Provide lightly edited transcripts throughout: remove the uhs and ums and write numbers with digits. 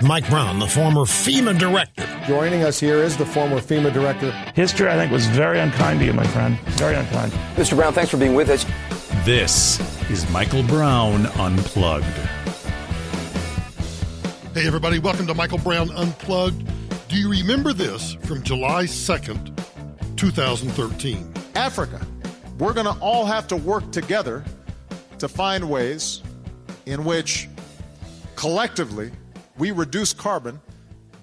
Mike Brown, the former FEMA director. Joining us here is the former FEMA director. History, I think, was very unkind to you, my friend. Very unkind. Mr. Brown, thanks for being with us. This is Michael Brown Unplugged. Hey, everybody. Welcome to Michael Brown Unplugged. Do you remember this from July 2nd, 2013? Africa. We're going to all have to work together to find ways in which collectively we reduce carbon,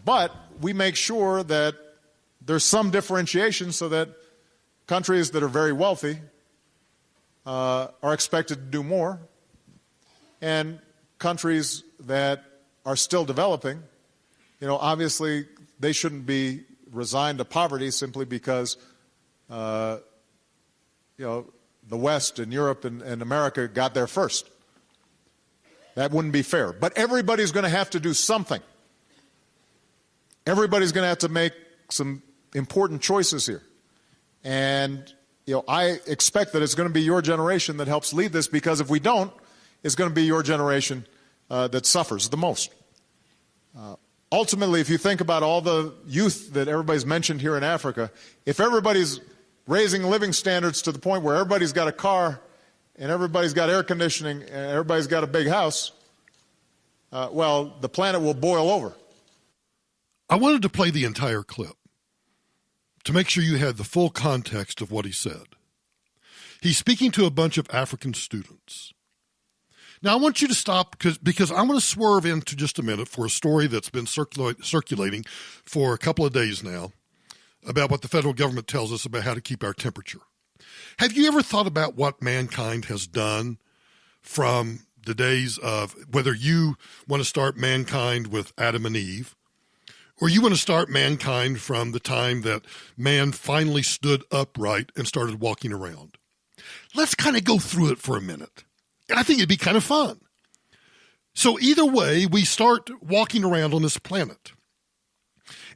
but we make sure that there's some differentiation so that countries that are very wealthy are expected to do more, and countries that are still developing, obviously they shouldn't be resigned to poverty simply because, the West and Europe and America got there first. That wouldn't be fair. But everybody's going to have to do something. Everybody's going to have to make some important choices here. And, I expect that it's going to be your generation that helps lead this, because if we don't, it's going to be your generation that suffers the most. Ultimately, if you think about all the youth that everybody's mentioned here in Africa, if everybody's raising living standards to the point where everybody's got a car and everybody's got air conditioning and everybody's got a big house, the planet will boil over. I wanted to play the entire clip to make sure you had the full context of what he said. He's speaking to a bunch of African students. Now, I want you to stop because I want to swerve into just a minute for a story that's been circulating for a couple of days now about what the federal government tells us about how to keep our temperature. Have you ever thought about what mankind has done from the days of whether you want to start mankind with Adam and Eve, or you want to start mankind from the time that man finally stood upright and started walking around? Let's kind of go through it for a minute. And I think it'd be kind of fun. So either way, we start walking around on this planet.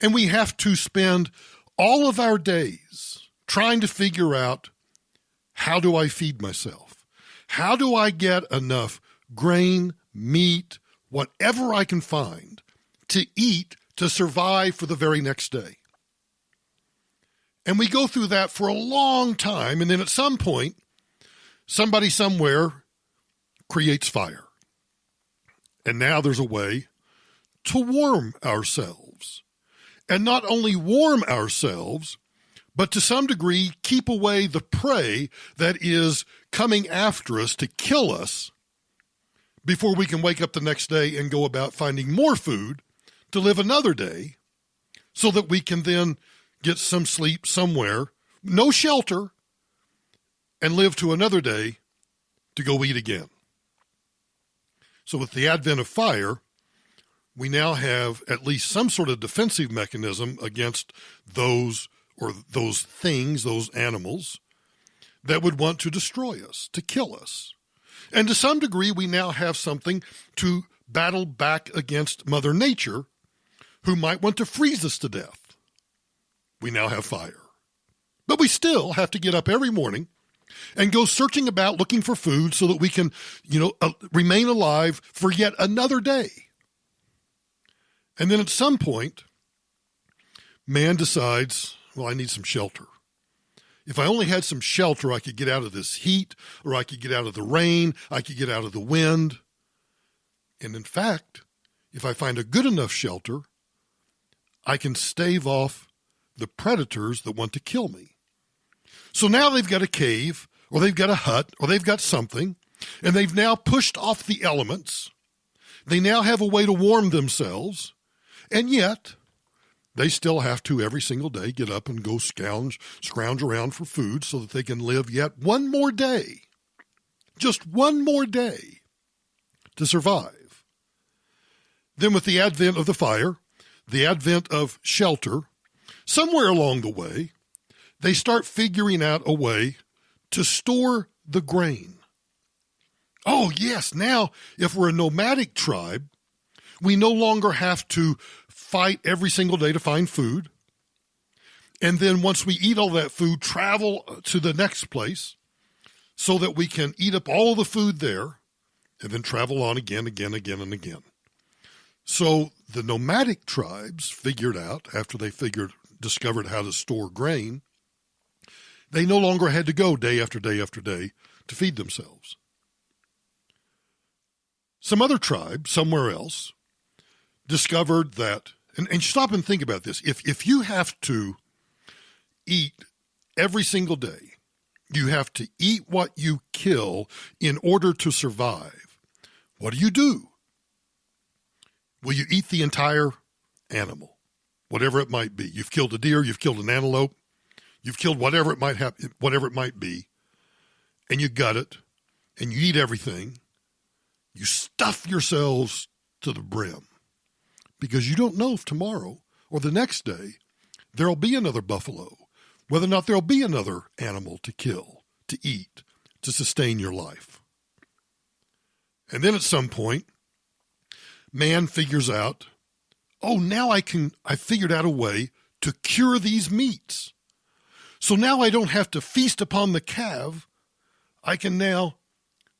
And we have to spend all of our days trying to figure out, how do I feed myself? How do I get enough grain, meat, whatever I can find to eat to survive for the very next day? And we go through that for a long time, and then at some point, somebody somewhere creates fire. And now there's a way to warm ourselves. And not only warm ourselves, but to some degree keep away the prey that is coming after us to kill us before we can wake up the next day and go about finding more food to live another day, so that we can then get some sleep somewhere, no shelter, and live to another day to go eat again. So with the advent of fire, we now have at least some sort of defensive mechanism against those things, those animals, that would want to destroy us, to kill us. And to some degree, we now have something to battle back against Mother Nature, who might want to freeze us to death. We now have fire. But we still have to get up every morning and go searching about looking for food so that we can, remain alive for yet another day. And then at some point, man decides, I need some shelter. If I only had some shelter, I could get out of this heat, or I could get out of the rain, I could get out of the wind. And in fact, if I find a good enough shelter, I can stave off the predators that want to kill me. So now they've got a cave, or they've got a hut, or they've got something, and they've now pushed off the elements. They now have a way to warm themselves, and yet they still have to every single day get up and go scrounge around for food so that they can live yet one more day, just one more day to survive. Then with the advent of the fire, the advent of shelter, somewhere along the way, they start figuring out a way to store the grain. Oh, yes, now if we're a nomadic tribe, we no longer have to fight every single day to find food. And then once we eat all that food, travel to the next place so that we can eat up all the food there and then travel on again. So the nomadic tribes figured out, after they discovered how to store grain, they no longer had to go day after day after day to feed themselves. Some other tribe somewhere else discovered that, and stop and think about this, if you have to eat every single day, you have to eat what you kill in order to survive, what do? Will you eat the entire animal, whatever it might be? You've killed a deer, you've killed an antelope, you've killed whatever it might be, and you gut it, and you eat everything. You stuff yourselves to the brim because you don't know if tomorrow or the next day there'll be another buffalo, whether or not there'll be another animal to kill, to eat, to sustain your life. And then at some point, man figures out, oh, now I figured out a way to cure these meats. So now I don't have to feast upon the calf. I can now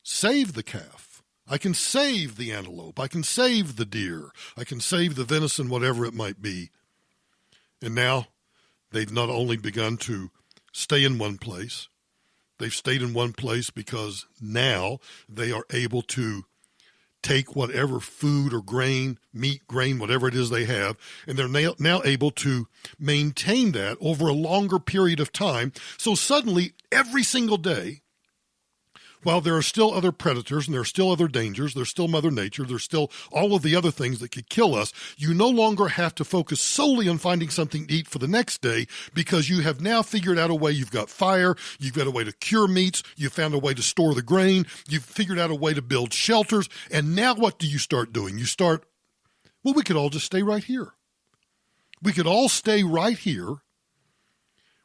save the calf. I can save the antelope. I can save the deer. I can save the venison, whatever it might be. And now they've not only begun to stay in one place, they've stayed in one place because now they are able to take whatever food or grain, meat, grain, whatever it is they have, and they're now able to maintain that over a longer period of time. So suddenly, every single day, while there are still other predators and there are still other dangers, there's still Mother Nature, there's still all of the other things that could kill us, you no longer have to focus solely on finding something to eat for the next day because you have now figured out a way. You've got fire, you've got a way to cure meats, you've found a way to store the grain, you've figured out a way to build shelters, and now what do you start doing? Well, we could all just stay right here. We could all stay right here.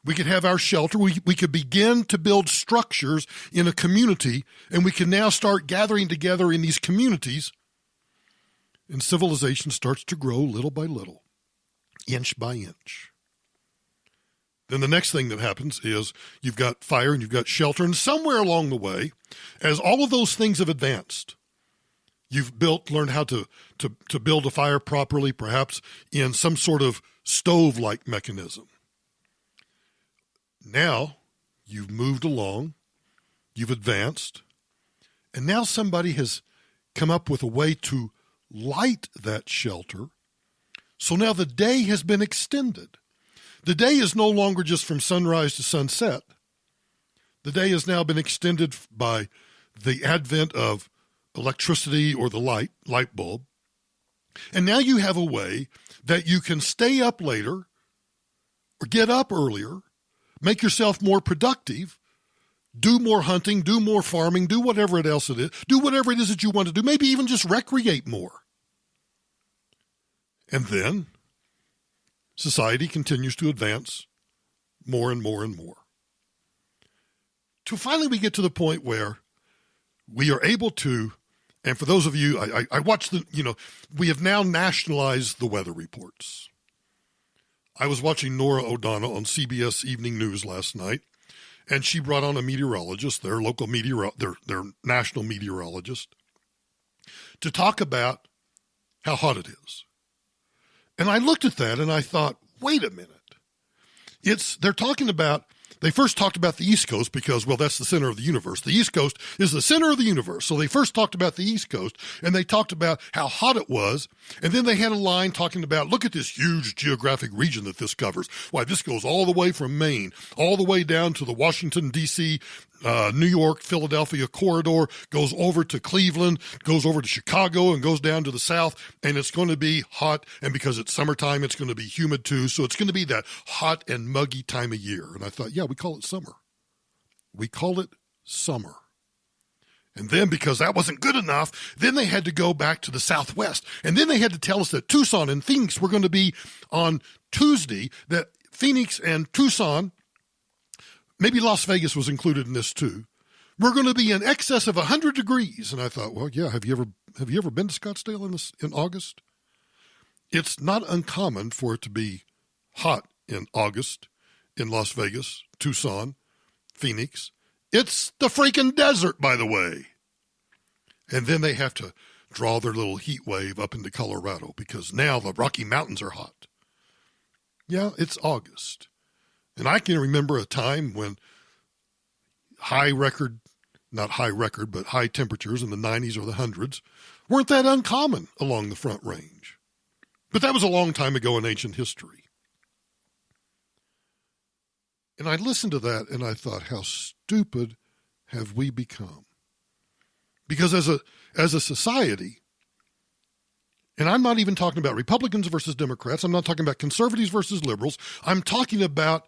We could have our shelter. We could begin to build structures in a community, and we can now start gathering together in these communities, and civilization starts to grow little by little, inch by inch. Then the next thing that happens is you've got fire and you've got shelter, and somewhere along the way, as all of those things have advanced, you've learned how to build a fire properly, perhaps in some sort of stove-like mechanism. Now you've moved along, you've advanced, and now somebody has come up with a way to light that shelter. So now the day has been extended. The day is no longer just from sunrise to sunset. The day has now been extended by the advent of electricity or the light bulb. And now you have a way that you can stay up later or get up earlier, make yourself more productive, do more hunting, do more farming, do whatever else it is, do whatever it is that you want to do, maybe even just recreate more. And then society continues to advance more and more and more. Till finally we get to the point where we are able to, and for those of you, I watched we have now nationalized the weather reports. I was watching Norah O'Donnell on CBS Evening News last night, and she brought on a meteorologist, their national meteorologist, to talk about how hot it is. And I looked at that and I thought, wait a minute. They first talked about the East Coast because, well, that's the center of the universe. The East Coast is the center of the universe. So they first talked about the East Coast, and they talked about how hot it was. And then they had a line talking about, look at this huge geographic region that this covers. Why, this goes all the way from Maine, all the way down to the Washington, D.C., New York, Philadelphia corridor, goes over to Cleveland, goes over to Chicago, and goes down to the south, and it's going to be hot, and because it's summertime, it's going to be humid too, so it's going to be that hot and muggy time of year. And I thought, yeah, we call it summer. We call it summer. And then because that wasn't good enough, then they had to go back to the Southwest, and then they had to tell us that Tucson and Phoenix were going to be on Tuesday, that Phoenix and Tucson, maybe Las Vegas was included in this too, we're going to be in excess of 100 degrees. And I thought, well, yeah, have you ever been to Scottsdale in August? It's not uncommon for it to be hot in August in Las Vegas, Tucson, Phoenix. It's the freaking desert, by the way. And then they have to draw their little heat wave up into Colorado because now the Rocky Mountains are hot. Yeah, it's August. And I can remember a time when high temperatures in the 90s or the 100s weren't that uncommon along the Front Range. But that was a long time ago in ancient history. And I listened to that and I thought, how stupid have we become? Because as a society, and I'm not even talking about Republicans versus Democrats, I'm not talking about conservatives versus liberals, I'm talking about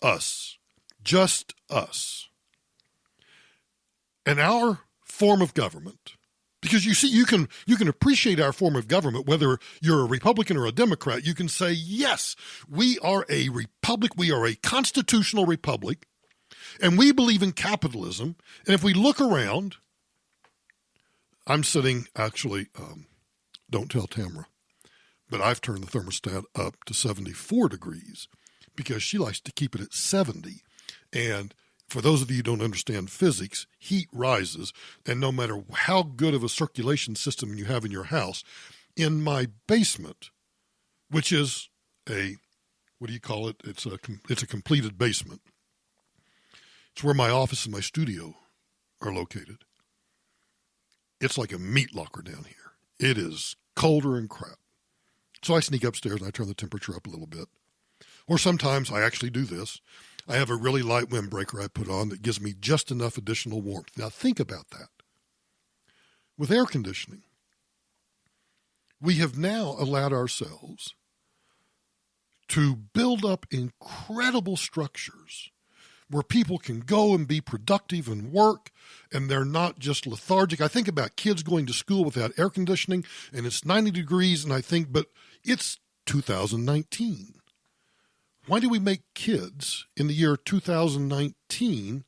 us, just us. And our form of government, because you see, you can appreciate our form of government, whether you're a Republican or a Democrat. You can say, yes, we are a republic, we are a constitutional republic, and we believe in capitalism. And if we look around, I'm sitting, actually, don't tell Tamara, but I've turned the thermostat up to 74 degrees because she likes to keep it at 70. And for those of you who don't understand physics, heat rises, and no matter how good of a circulation system you have in your house, in my basement, which is a, what do you call it? It's a completed basement. It's where my office and my studio are located. It's like a meat locker down here. It is colder and crap. So I sneak upstairs and I turn the temperature up a little bit. Or sometimes I actually do this. I have a really light windbreaker I put on that gives me just enough additional warmth. Now think about that. With air conditioning, we have now allowed ourselves to build up incredible structures where people can go and be productive and work, and they're not just lethargic. I think about kids going to school without air conditioning, and it's 90 degrees, and I think, but it's 2019. Why do we make kids in the year 2019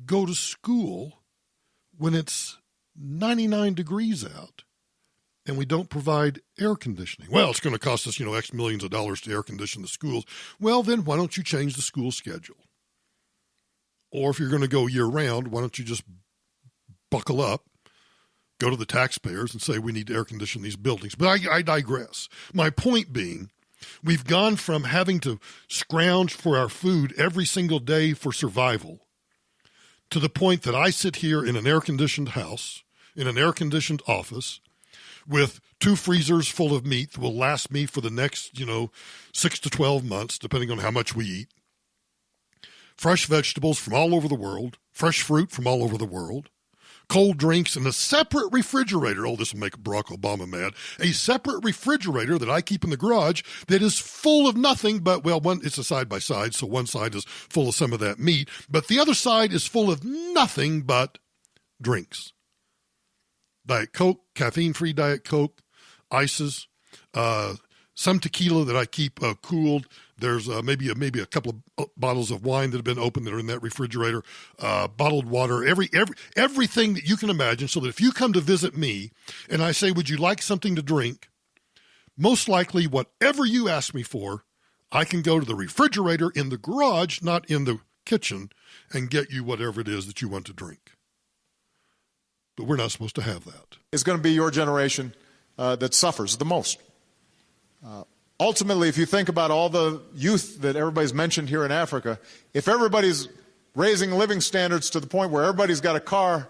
go to school when it's 99 degrees out and we don't provide air conditioning? Well, it's going to cost us, X millions of dollars to air condition the schools. Well, then why don't you change the school schedule? Or if you're going to go year round, why don't you just buckle up, go to the taxpayers and say we need to air condition these buildings? But I digress. My point being, we've gone from having to scrounge for our food every single day for survival to the point that I sit here in an air-conditioned house, in an air-conditioned office, with 2 freezers full of meat that will last me for the next, 6 to 12 months, depending on how much we eat. Fresh vegetables from all over the world, fresh fruit from all over the world, cold drinks in a separate refrigerator. Oh, this will make Barack Obama mad. A separate refrigerator that I keep in the garage that is full of nothing but, it's a side-by-side, so one side is full of some of that meat, but the other side is full of nothing but drinks. Diet Coke, caffeine-free Diet Coke, ices, some tequila that I keep cooled. There's maybe a couple of bottles of wine that have been opened that are in that refrigerator, bottled water, everything that you can imagine, so that if you come to visit me and I say, would you like something to drink? Most likely, whatever you ask me for, I can go to the refrigerator in the garage, not in the kitchen, and get you whatever it is that you want to drink. But we're not supposed to have that. It's going to be your generation that suffers the most. Ultimately, if you think about all the youth that everybody's mentioned here in Africa, if everybody's raising living standards to the point where everybody's got a car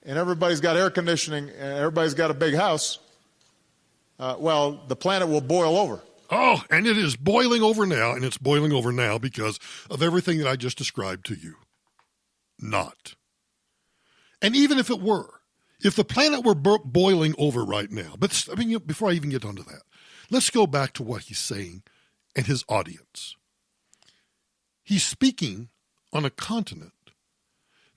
and everybody's got air conditioning and everybody's got a big house, the planet will boil over. Oh, and it is boiling over now, and it's boiling over now because of everything that I just described to you. Not. And even if it were, if the planet were boiling over right now, but before I even get onto that, let's go back to what he's saying and his audience. He's speaking on a continent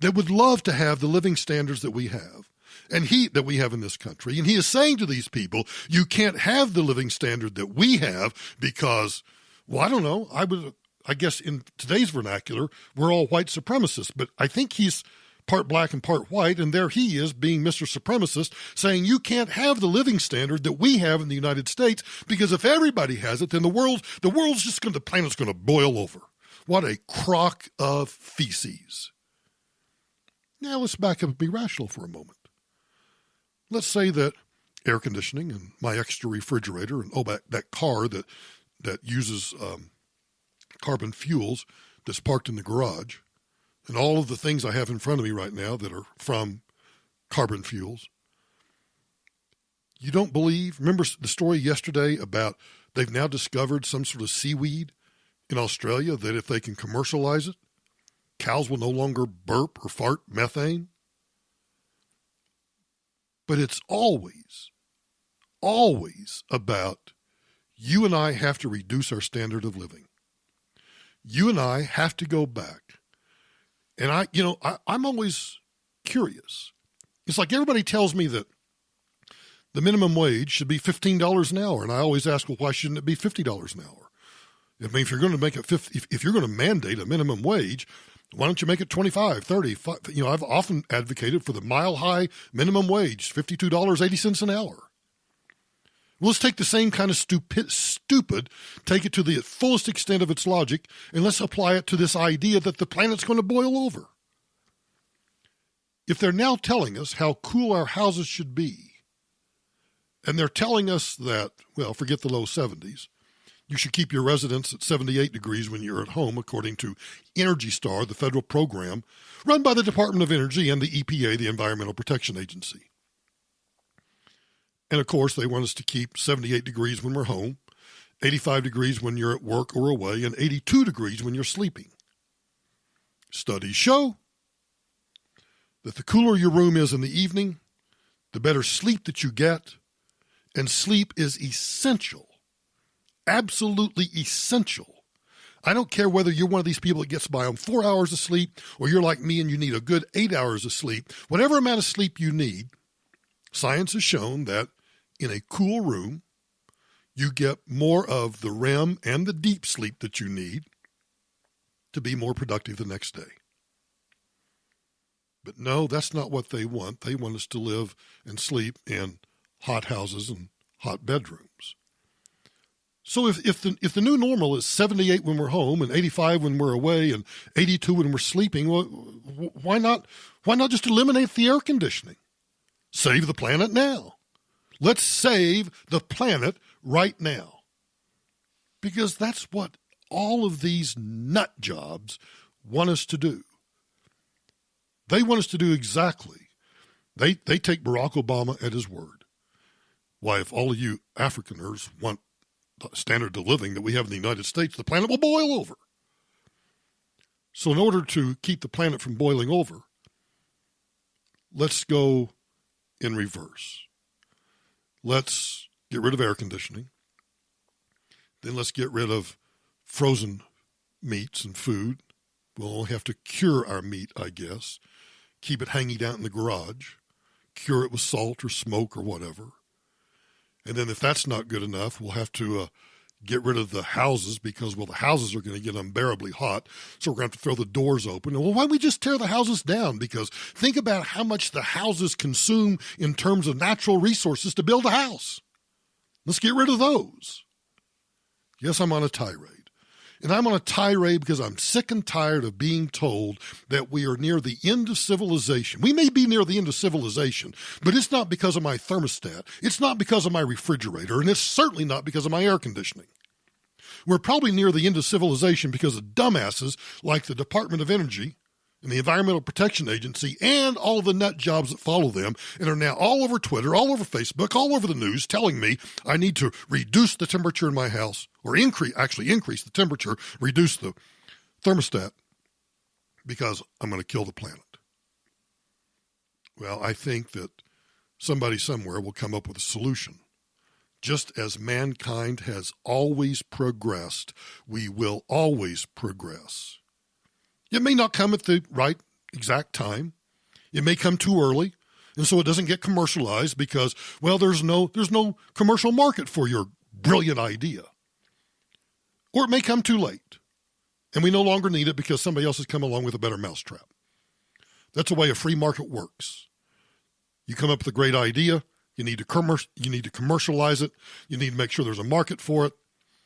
that would love to have the living standards that we have, that we have in this country. And he is saying to these people, you can't have the living standard that we have because, I don't know, I guess in today's vernacular, we're all white supremacists. But I think he's part black and part white, and there he is being Mr. Supremacist, saying you can't have the living standard that we have in the United States, because if everybody has it, then the planet's going to boil over. What a crock of feces. Now let's back up and be rational for a moment. let's say that air conditioning and my extra refrigerator and that car that uses carbon fuels that's parked in the garage, and all of the things I have in front of me right now that are from carbon fuels. You don't believe? Remember the story yesterday about they've now discovered some sort of seaweed in Australia that if they can commercialize it, cows will no longer burp or fart methane? But it's always about you and I have to reduce our standard of living. You and I have to go back. And I'm always curious. It's like everybody tells me that the minimum wage should be $15 an hour. And I always ask, well, why shouldn't it be $50 an hour? I mean, if you're going to make it if you're going to mandate a minimum wage, why don't you make it 25, 30? I've often advocated for the mile-high minimum wage, $52.80 an hour. Well, let's take the same kind of stupid, take it to the fullest extent of its logic, and let's apply it to this idea that the planet's going to boil over. If they're now telling us how cool our houses should be, and they're telling us that, well, forget the low 70s, you should keep your residence at 78 degrees when you're at home, according to Energy Star, the federal program run by the Department of Energy and the EPA, the Environmental Protection Agency. And, of course, they want us to keep 78 degrees when we're home, 85 degrees when you're at work or away, and 82 degrees when you're sleeping. Studies show that the cooler your room is in the evening, the better sleep that you get, and sleep is essential, absolutely essential. I don't care whether you're one of these people that gets by on 4 hours of sleep or you're like me and you need a good 8 hours of sleep. Whatever amount of sleep you need, science has shown that in a cool room, you get more of the REM and the deep sleep that you need to be more productive the next day. But no, that's not what they want. They want us to live and sleep in hot houses and hot bedrooms. So if the new normal is 78 when we're home and 85 when we're away and 82 when we're sleeping, well, why not just eliminate the air conditioning? Save the planet now. Let's save the planet right now. Because that's what all of these nut jobs want us to do. They want us to do exactly. They take Barack Obama at his word. Why, if all of you Afrikaners want the standard of living that we have in the United States, the planet will boil over. So in order to keep the planet from boiling over, let's go in reverse. Let's get rid of air conditioning. Then let's get rid of frozen meats and food. We'll only have to cure our meat, I guess. Keep it hanging out in the garage. Cure it with salt or smoke or whatever. And then if that's not good enough, we'll have to get rid of the houses because, well, the houses are going to get unbearably hot. So we're going to have to throw the doors open. And, well, why don't we just tear the houses down? Because think about how much the houses consume in terms of natural resources to build a house. Let's get rid of those. Yes, I'm on a tirade. And I'm on a tirade because I'm sick and tired of being told that we are near the end of civilization. We may be near the end of civilization, but it's not because of my thermostat. It's not because of my refrigerator, and it's certainly not because of my air conditioning. We're probably near the end of civilization because of dumbasses like the Department of Energy and the Environmental Protection Agency and all of the nut jobs that follow them and are now all over Twitter, all over Facebook, all over the news telling me I need to reduce the temperature in my house or increase the temperature, reduce the thermostat because I'm going to kill the planet. Well, I think that somebody somewhere will come up with a solution. Just as mankind has always progressed, we will always progress. It may not come at the right exact time. It may come too early, and so it doesn't get commercialized because, well, there's no commercial market for your brilliant idea. Or it may come too late, and we no longer need it because somebody else has come along with a better mousetrap. That's the way a free market works. You come up with a great idea, you need to commercialize it, you need to make sure there's a market for it,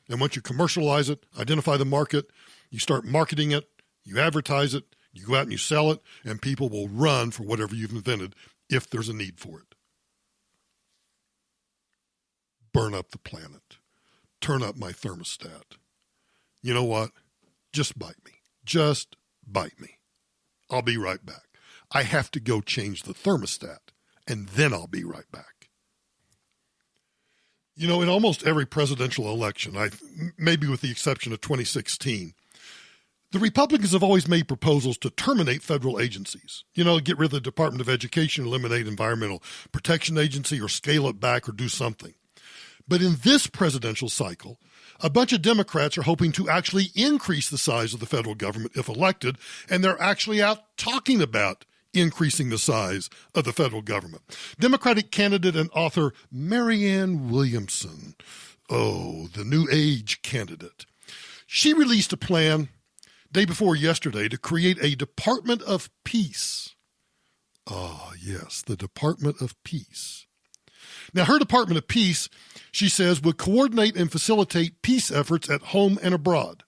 and once you commercialize it, identify the market, you start marketing it, you advertise it, you go out and you sell it, and people will run for whatever you've invented if there's a need for it. burn up the planet, turn up my thermostat. You know what? Just bite me. Just bite me. I'll be right back. I have to go change the thermostat, and then I'll be right back. You know, in almost every presidential election, maybe with the exception of 2016, the Republicans have always made proposals to terminate federal agencies. You know, get rid of the Department of Education, eliminate Environmental Protection Agency, or scale it back or do something. But in this presidential cycle, a bunch of Democrats are hoping to actually increase the size of the federal government if elected, and they're actually out talking about increasing the size of the federal government. Democratic candidate and author Marianne Williamson, the New Age candidate, she released a plan day before yesterday to create a Department of Peace. Ah, yes, the Department of Peace. Now, her Department of Peace, she says, would coordinate and facilitate peace efforts at home and abroad.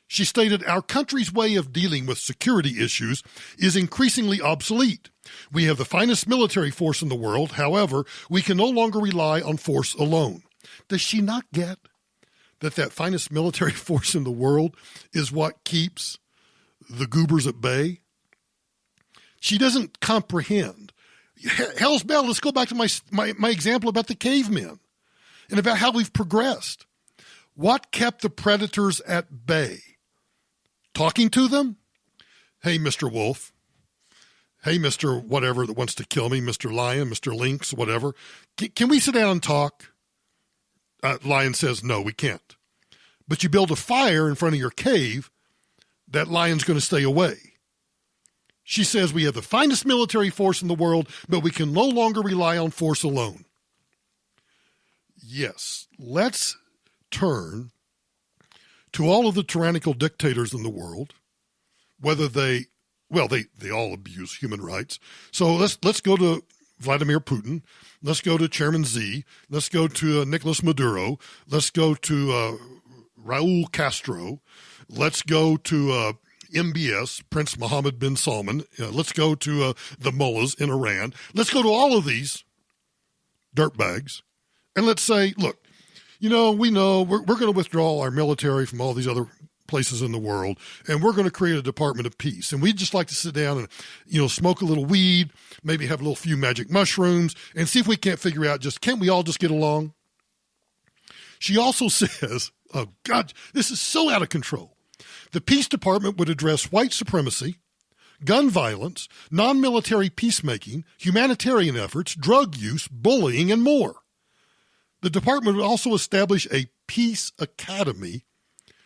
She stated, our country's way of dealing with security issues is increasingly obsolete. We have the finest military force in the world. However, we can no longer rely on force alone. Does she not get that finest military force in the world is what keeps the goobers at bay? She doesn't comprehend. Hell's bell, let's go back to my example about the cavemen and about how we've progressed. What kept the predators at bay? Talking to them? Hey, Mr. Wolf. Hey, Mr. whatever that wants to kill me, Mr. Lion, Mr. Lynx, whatever. Can we sit down and talk? Lion says, no, we can't. But you build a fire in front of your cave, that lion's going to stay away. She says we have the finest military force in the world, but we can no longer rely on force alone. Yes, let's turn to all of the tyrannical dictators in the world, whether they all abuse human rights. So let's go to Vladimir Putin. Let's go to Chairman Z. Let's go to Nicolas Maduro. Let's go to Raul Castro. Let's go to MBS, Prince Mohammed bin Salman. Let's go to the mullahs in Iran. Let's go to all of these dirtbags, and let's say, look, we know we're going to withdraw our military from all these other places in the world, and we're going to create a Department of Peace. And we'd just like to sit down and, smoke a little weed, maybe have a little few magic mushrooms, and see if we can't figure out can't we all just get along? She also says, oh God, this is so out of control. The Peace Department would address white supremacy, gun violence, non-military peacemaking, humanitarian efforts, drug use, bullying, and more. The department would also establish a peace academy.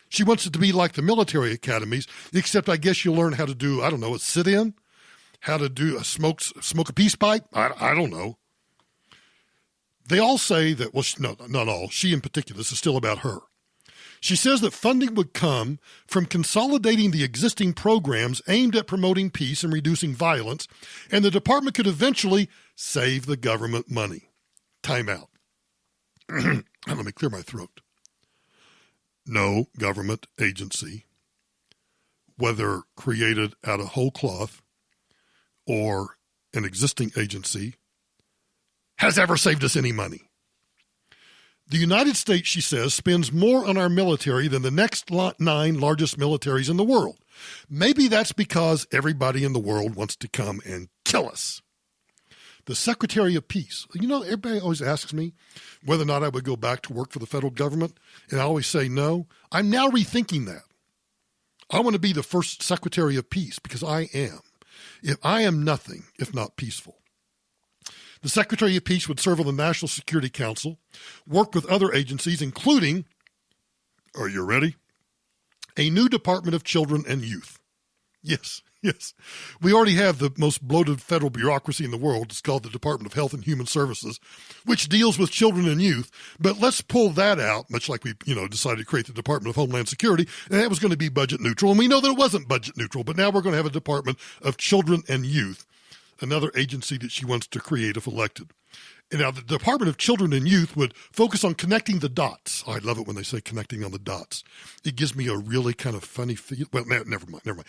She wants it to be like the military academies, except I guess you'll learn how to do, a sit-in, how to do smoke a peace pipe. I don't know. They all say that, no, not all. She in particular, this is still about her. She says that funding would come from consolidating the existing programs aimed at promoting peace and reducing violence, and the department could eventually save the government money. Time out. Let me clear my throat. No government agency, whether created out of whole cloth or an existing agency, has ever saved us any money. The United States, she says, spends more on our military than the next 9 largest militaries in the world. Maybe that's because everybody in the world wants to come and kill us. The Secretary of Peace. Everybody always asks me whether or not I would go back to work for the federal government, and I always say no. I'm now rethinking that. I want to be the first Secretary of Peace because I am. If I am nothing if not peaceful. The Secretary of Peace would serve on the National Security Council, work with other agencies, including, are you ready? A new Department of Children and Youth. Yes. We already have the most bloated federal bureaucracy in the world. It's called the Department of Health and Human Services, which deals with children and youth. But let's pull that out, much like we, decided to create the Department of Homeland Security, and that was going to be budget neutral. And we know that it wasn't budget neutral, but now we're going to have a Department of Children and Youth, another agency that she wants to create if elected. And now the Department of Children and Youth would focus on connecting the dots. Oh, I love it when they say connecting on the dots. It gives me a really kind of funny feel. Well, never mind.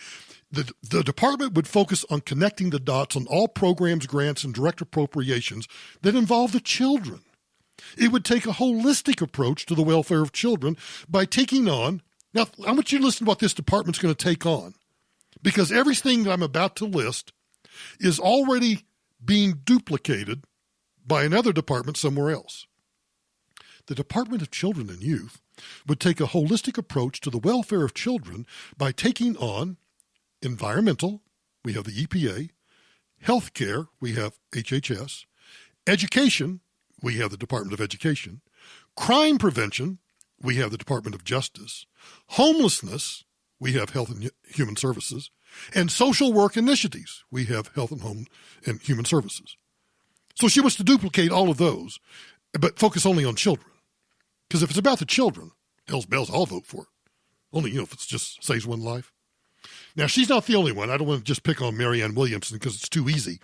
The department would focus on connecting the dots on all programs, grants, and direct appropriations that involve the children. It would take a holistic approach to the welfare of children by taking on, now I want you to listen to what this department's going to take on, because everything that I'm about to list is already being duplicated by another department somewhere else. The Department of Children and Youth would take a holistic approach to the welfare of children by taking on environmental, we have the EPA, healthcare, we have HHS, education, we have the Department of Education, crime prevention, we have the Department of Justice, homelessness, we have Health and Human Services, and social work initiatives, we have Health and Home and Human Services. So she wants to duplicate all of those, but focus only on children. Because if it's about the children, hell's bells, I'll vote for it. Only, if it just saves one life. Now, she's not the only one. I don't want to just pick on Marianne Williamson because it's too easy.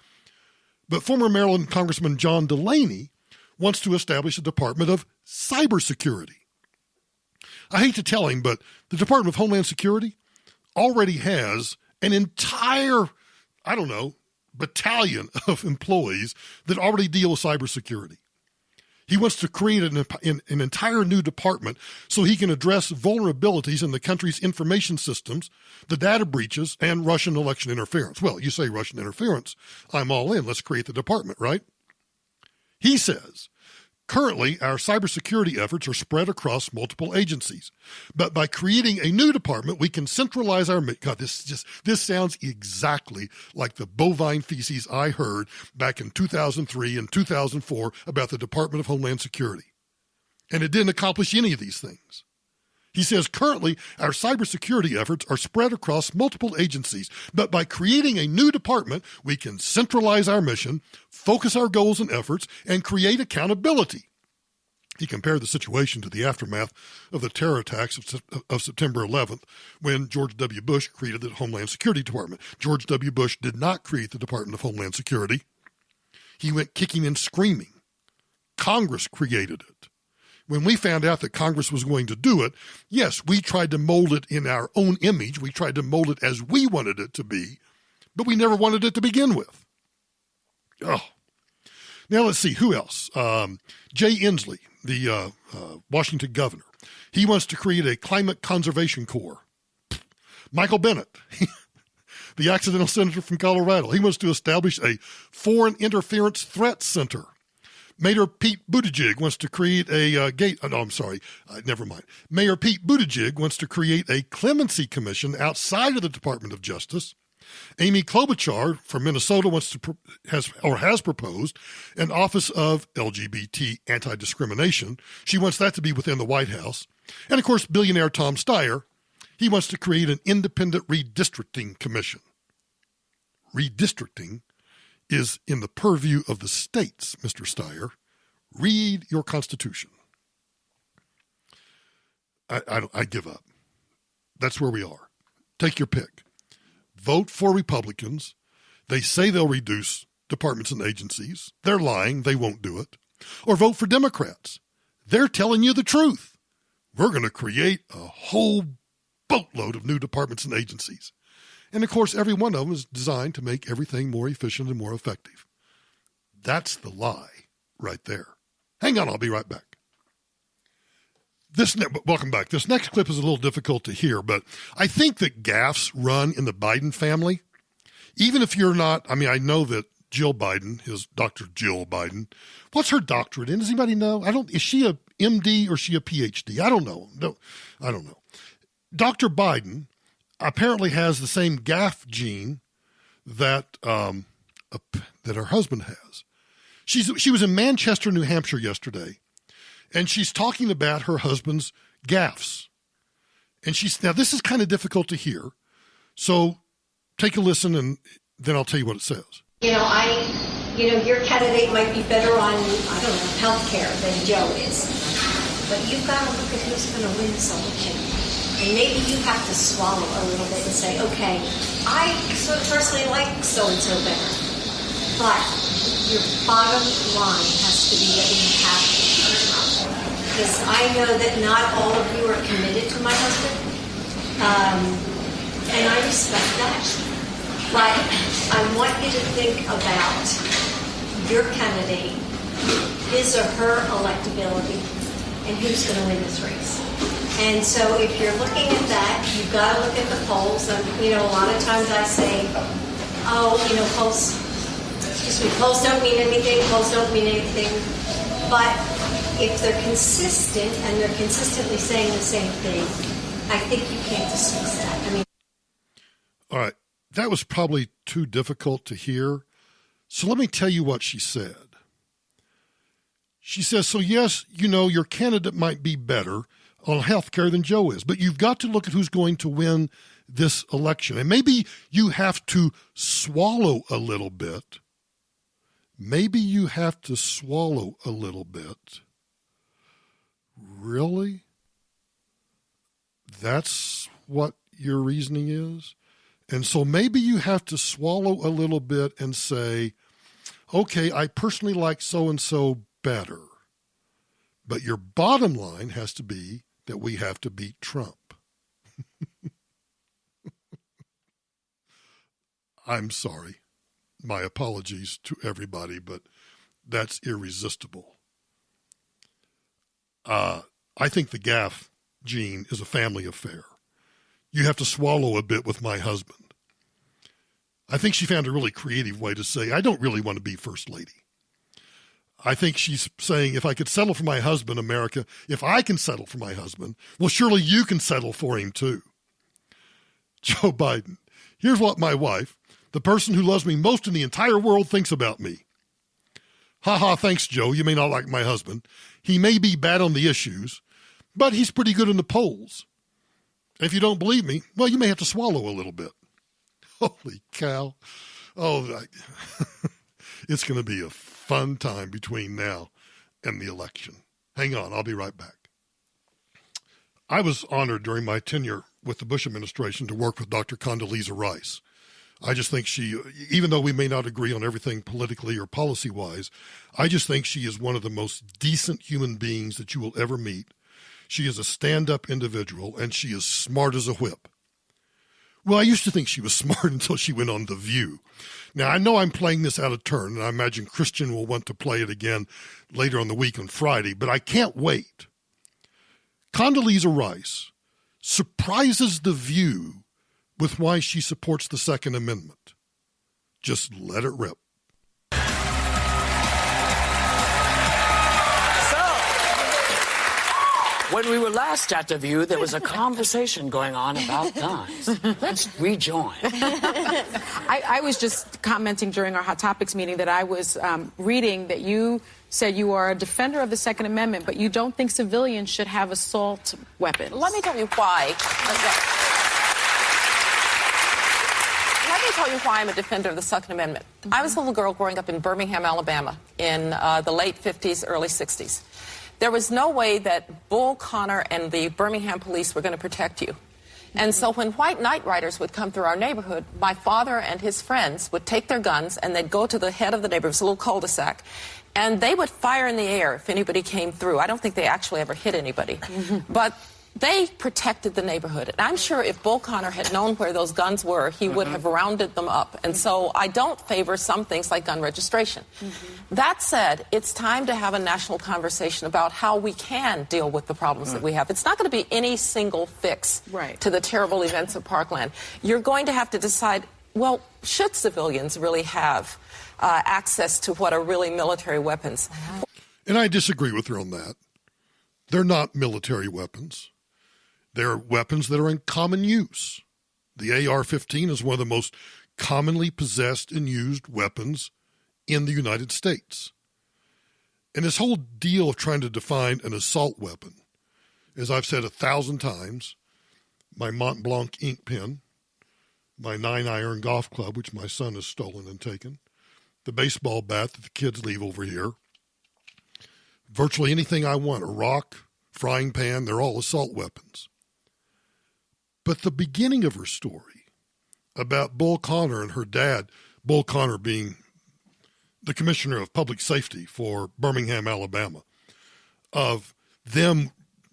But former Maryland Congressman John Delaney wants to establish a Department of Cybersecurity. I hate to tell him, but the Department of Homeland Security already has an entire, battalion of employees that already deal with cybersecurity. He wants to create an entire new department so he can address vulnerabilities in the country's information systems, the data breaches, and Russian election interference. Well, you say Russian interference, I'm all in. Let's create the department, right? He says, currently, our cybersecurity efforts are spread across multiple agencies. But by creating a new department, we can centralize our... God, this sounds exactly like the bovine feces I heard back in 2003 and 2004 about the Department of Homeland Security. And it didn't accomplish any of these things. He says, currently, our cybersecurity efforts are spread across multiple agencies, but by creating a new department, we can centralize our mission, focus our goals and efforts, and create accountability. He compared the situation to the aftermath of the terror attacks of September 11th, when George W. Bush created the Homeland Security Department. George W. Bush did not create the Department of Homeland Security. He went kicking and screaming. Congress created it. When we found out that Congress was going to do it, yes, we tried to mold it in our own image. We tried to mold it as we wanted it to be, but we never wanted it to begin with. Oh. Now let's see, who else? Jay Inslee, the Washington governor. He wants to create a climate conservation corps. Michael Bennet, the accidental senator from Colorado. He wants to establish a foreign interference threat center. Mayor Pete Buttigieg wants to create a Mayor Pete Buttigieg wants to create a clemency commission outside of the Department of Justice. Amy Klobuchar from Minnesota has proposed an Office of LGBT Anti-Discrimination. She wants that to be within the White House. And, of course, billionaire Tom Steyer, he wants to create an independent redistricting commission. Redistricting is in the purview of the states, Mr. Steyer. Read your Constitution. I give up. That's where we are. Take your pick. Vote for Republicans. They say they'll reduce departments and agencies. They're lying. They won't do it. Or vote for Democrats. They're telling you the truth. We're going to create a whole boatload of new departments and agencies. And, of course, every one of them is designed to make everything more efficient and more effective. That's the lie right there. Hang on, I'll be right back. Welcome back. This next clip is a little difficult to hear, but I think that gaffes run in the Biden family. Even if you're not, I know that Jill Biden, his Dr. Jill Biden, what's her doctorate in? Does anybody know? Is she a MD or is she a PhD? I don't know. No, I don't know. Dr. Biden apparently has the same gaffe gene that her husband has. She was in Manchester, New Hampshire yesterday, and she's talking about her husband's gaffes. And now this is kind of difficult to hear, so take a listen and then I'll tell you what it says. Your candidate might be better on, healthcare than Joe is. But you've got to look at who's going to win this election. And maybe you have to swallow a little bit and say, okay, I sort of personally like so-and-so better. But your bottom line has to be that we have to. Because I know that not all of you are committed to my husband. And I respect that. But I want you to think about your candidate his or her electability and who's going to win this race. And so if you're looking at that, you've got to look at the polls. And, a lot of times I say, polls don't mean anything, polls don't mean anything. But if they're consistent and they're consistently saying the same thing, I think you can't dismiss that. All right. That was probably too difficult to hear. So let me tell you what she said. She says, so yes, your candidate might be better on health care than Joe is, but you've got to look at who's going to win this election. And maybe you have to swallow a little bit. Maybe you have to swallow a little bit. Really? That's what your reasoning is? And so maybe you have to swallow a little bit and say, okay, I personally like so-and-so better. But your bottom line has to be that we have to beat Trump. I'm sorry. My apologies to everybody, but that's irresistible. I think the gaffe, Gene, is a family affair. You have to swallow a bit with my husband. I think she found a really creative way to say, I don't really want to be first lady. I think she's saying, if I could settle for my husband, America, if I can settle for my husband, well, surely you can settle for him too. Joe Biden, here's what my wife, the person who loves me most in the entire world, thinks about me. Ha ha, thanks, Joe. You may not like my husband. He may be bad on the issues, but he's pretty good in the polls. If you don't believe me, well, you may have to swallow a little bit. Holy cow. Oh, it's going to be a fun time between now and the election. Hang on, I'll be right back. I was honored during my tenure with the Bush administration to work with Dr. Condoleeza Rice. I just think she, even though we may not agree on everything politically or policy-wise, I just think she is one of the most decent human beings that you will ever meet. She is a stand-up individual, and she is smart as a whip. Well, I used to think she was smart until she went on The View. Now, I know I'm playing this out of turn, and I imagine Christian will want to play it again later on the week on Friday, but I can't wait. Condoleezza Rice surprises The View with why she supports the Second Amendment. Just let it rip. When we were last at The View, there was a conversation going on about guns. Let's rejoin. I was just commenting during our Hot Topics meeting that I was reading that you said you are a defender of the Second Amendment, but you don't think civilians should have assault weapons. Let me tell you why. Let me tell you why I'm a defender of the Second Amendment. I was a little girl growing up in Birmingham, Alabama in the late 50s, early 60s. There was no way that Bull Connor and the Birmingham police were going to protect you. And so when white night riders would come through our neighborhood, my father and his friends would take their guns and they'd go to the head of the neighborhood, it was a little cul-de-sac, and they would fire in the air if anybody came through. I don't think they actually ever hit anybody. But they protected the neighborhood. And I'm sure if Bull Connor had known where those guns were, he would have rounded them up. And so I don't favor some things like gun registration. That said, it's time to have a national conversation about how we can deal with the problems that we have. It's not going to be any single fix to the terrible events of Parkland. You're going to have to decide, well, should civilians really have access to what are really military weapons? And I disagree with her on that. They're not military weapons. They're weapons that are in common use. The AR-15 is one of the most commonly possessed and used weapons in the United States. And this whole deal of trying to define an assault weapon, as I've said 1,000 times, my Mont Blanc ink pen, my 9-iron golf club, which my son has stolen and taken, the baseball bat that the kids leave over here, virtually anything I want, a rock, frying pan, they're all assault weapons. But the beginning of her story about Bull Connor and her dad, Bull Connor being the commissioner of public safety for Birmingham, Alabama, of them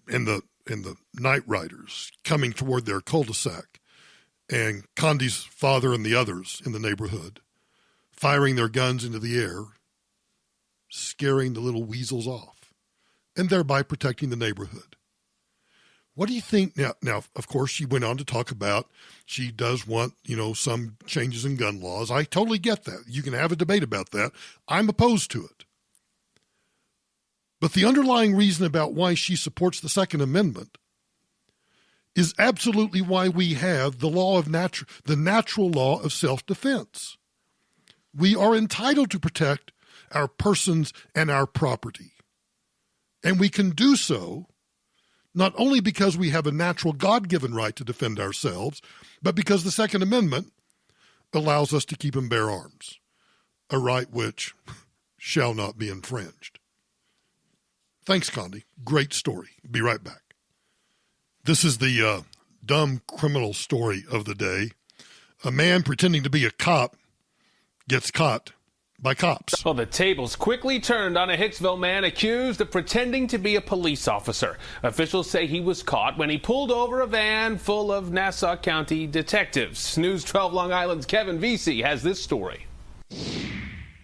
and the night riders coming toward their cul-de-sac, and Condi's father and the others in the neighborhood firing their guns into the air, scaring the little weasels off and thereby protecting the neighborhood. What do you think? Now, of course, she went on to talk about she does want, some changes in gun laws. I totally get that. You can have a debate about that. I'm opposed to it. But the underlying reason about why she supports the Second Amendment is absolutely why we have the natural law of self-defense. We are entitled to protect our persons and our property. And we can do so not only because we have a natural God-given right to defend ourselves, but because the Second Amendment allows us to keep and bear arms, a right which shall not be infringed. Thanks, Condi. Great story. Be right back. This is the dumb criminal story of the day. A man pretending to be a cop gets caught by cops. Well, the tables quickly turned on a Hicksville man accused of pretending to be a police officer. Officials say he was caught when he pulled over a van full of Nassau County detectives. News 12 Long Island's Kevin Vesey has this story.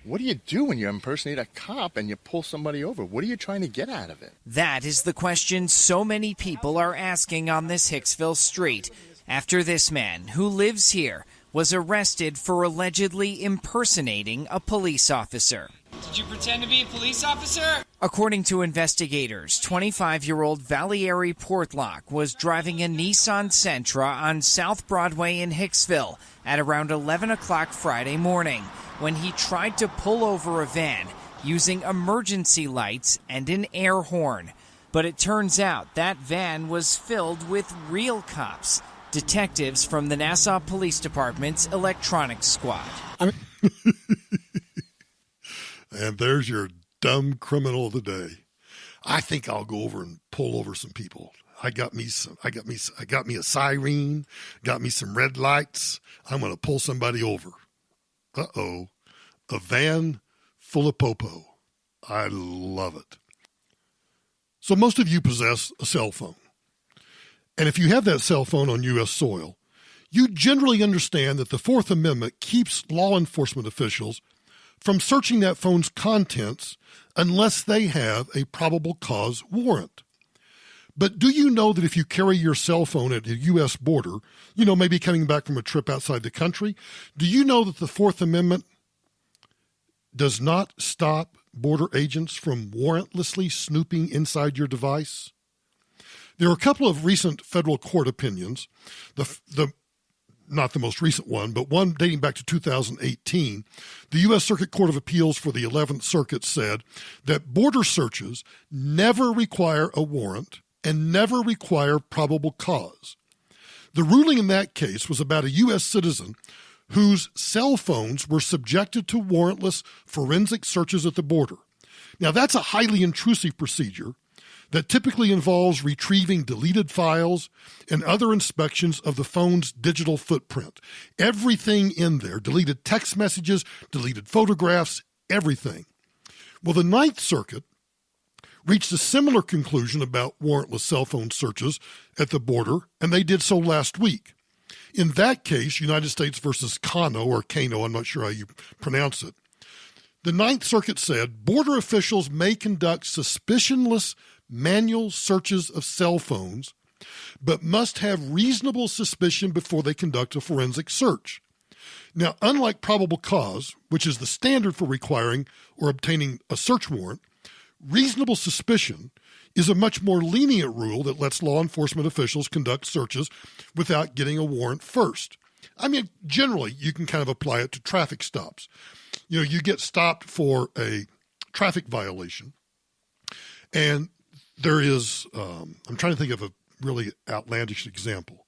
What do you do when you impersonate a cop and you pull somebody over? What are you trying to get out of it? That is the question so many people are asking on this Hicksville street after this man, who lives here, was arrested for allegedly impersonating a police officer. Did you pretend to be a police officer? According to investigators, 25-year-old Valieri Portlock was driving a Nissan Sentra on South Broadway in Hicksville at around 11 o'clock Friday morning when he tried to pull over a van using emergency lights and an air horn. But it turns out that van was filled with real cops, detectives from the Nassau Police Department's electronics squad. And there's your dumb criminal of the day. I think I'll go over and pull over some people. I got me a siren, got me some red lights. I'm going to pull somebody over. Uh-oh. A van full of popo. I love it. So most of you possess a cell phone. And if you have that cell phone on U.S. soil, you generally understand that the Fourth Amendment keeps law enforcement officials from searching that phone's contents unless they have a probable cause warrant. But do you know that if you carry your cell phone at a U.S. border, maybe coming back from a trip outside the country, do you know that the Fourth Amendment does not stop border agents from warrantlessly snooping inside your device? There are a couple of recent federal court opinions, not the most recent one, but one dating back to 2018. The U.S. Circuit Court of Appeals for the 11th Circuit said that border searches never require a warrant and never require probable cause. The ruling in that case was about a U.S. citizen whose cell phones were subjected to warrantless forensic searches at the border. Now, that's a highly intrusive procedure that typically involves retrieving deleted files and other inspections of the phone's digital footprint. Everything in there, deleted text messages, deleted photographs, everything. Well, the Ninth Circuit reached a similar conclusion about warrantless cell phone searches at the border, and they did so last week. In that case, United States versus Cano, or Kano, I'm not sure how you pronounce it, the Ninth Circuit said border officials may conduct suspicionless manual searches of cell phones, but must have reasonable suspicion before they conduct a forensic search. Now, unlike probable cause, which is the standard for requiring or obtaining a search warrant, reasonable suspicion is a much more lenient rule that lets law enforcement officials conduct searches without getting a warrant first. I mean, generally, you can kind of apply it to traffic stops. You get stopped for a traffic violation, and there is, I'm trying to think of a really outlandish example.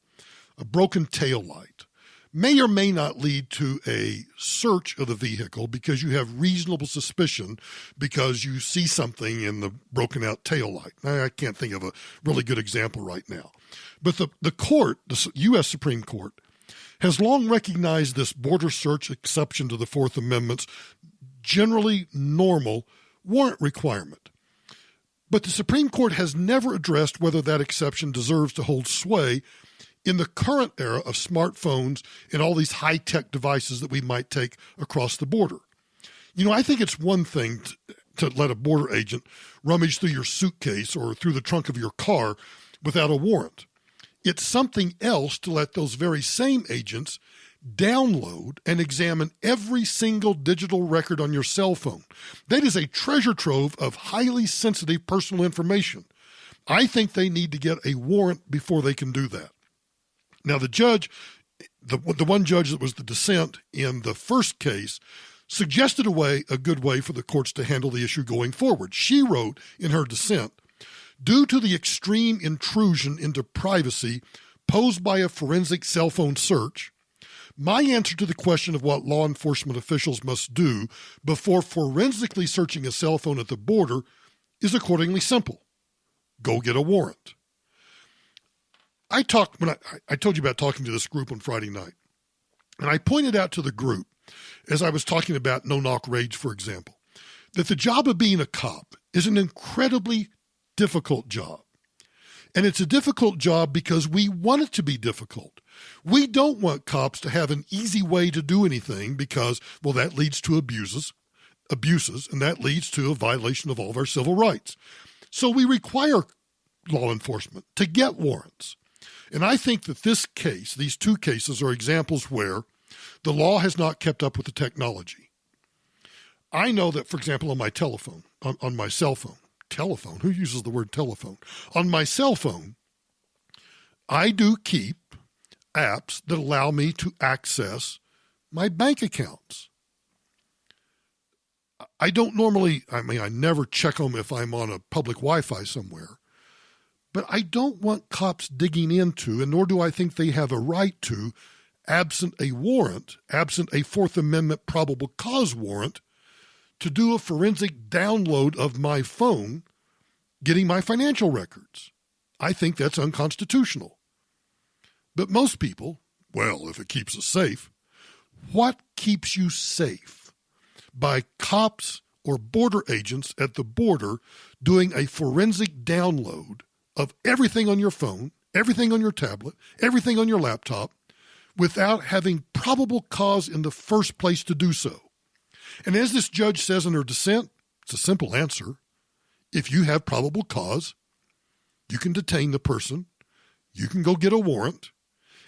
A broken tail light may or may not lead to a search of the vehicle because you have reasonable suspicion because you see something in the broken out tail light. I can't think of a really good example right now. But the court, the U.S. Supreme Court, has long recognized this border search exception to the Fourth Amendment's generally normal warrant requirement. But the Supreme Court has never addressed whether that exception deserves to hold sway in the current era of smartphones and all these high-tech devices that we might take across the border. I think it's one thing to let a border agent rummage through your suitcase or through the trunk of your car without a warrant. It's something else to let those very same agents download and examine every single digital record on your cell phone. That is a treasure trove of highly sensitive personal information. I think they need to get a warrant before they can do that. Now, the judge, the one judge that was the dissent in the first case, suggested a good way for the courts to handle the issue going forward. She wrote in her dissent, due to the extreme intrusion into privacy posed by a forensic cell phone search, my answer to the question of what law enforcement officials must do before forensically searching a cell phone at the border is accordingly simple. Go get a warrant. I told you about talking to this group on Friday night, and I pointed out to the group, as I was talking about no-knock raids, for example, that the job of being a cop is an incredibly difficult job. And it's a difficult job because we want it to be difficult. We don't want cops to have an easy way to do anything because, well, that leads to abuses, and that leads to a violation of all of our civil rights. So we require law enforcement to get warrants. And I think that these two cases are examples where the law has not kept up with the technology. I know that, for example, on my telephone, on my cell phone, telephone, who uses the word telephone? On my cell phone, I do keep apps that allow me to access my bank accounts. I don't normally, I never check them if I'm on a public Wi-Fi somewhere, but I don't want cops digging into, and nor do I think they have a right to, absent a warrant, absent a Fourth Amendment probable cause warrant, to do a forensic download of my phone, getting my financial records. I think that's unconstitutional. But most people, well, if it keeps us safe, what keeps you safe? By cops or border agents at the border doing a forensic download of everything on your phone, everything on your tablet, everything on your laptop, without having probable cause in the first place to do so. And as this judge says in her dissent, it's a simple answer. If you have probable cause, you can detain the person, you can go get a warrant,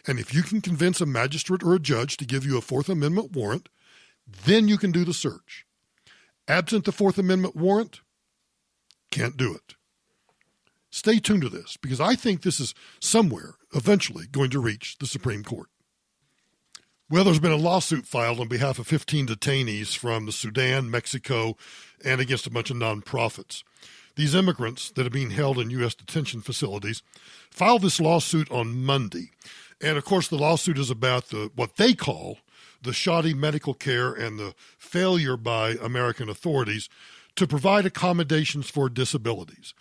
and if you can convince a magistrate or a judge to give you a Fourth Amendment warrant, then you can do the search. Absent the Fourth Amendment warrant, can't do it. Stay tuned to this, because I think this is somewhere eventually going to reach the Supreme Court. Well, there's been a lawsuit filed on behalf of 15 detainees from the Sudan, Mexico, and against a bunch of nonprofits. These immigrants that are being held in U.S. detention facilities filed this lawsuit on Monday. And, of course, the lawsuit is about what they call the shoddy medical care and the failure by American authorities to provide accommodations for disabilities.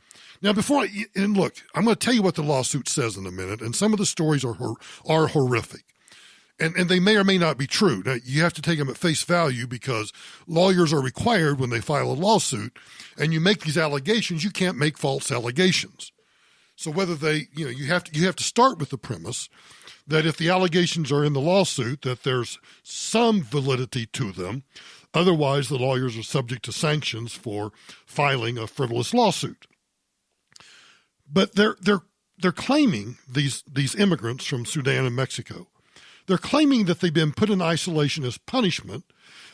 Now, look, I'm going to tell you what the lawsuit says in a minute, and some of the stories are horrific. And they may or may not be true. Now, you have to take them at face value because lawyers are required when they file a lawsuit and you make these allegations, you can't make false allegations. So whether you have to start with the premise that if the allegations are in the lawsuit, that there's some validity to them. Otherwise, the lawyers are subject to sanctions for filing a frivolous lawsuit. But they're claiming, these immigrants from Sudan and Mexico, they're claiming that they've been put in isolation as punishment.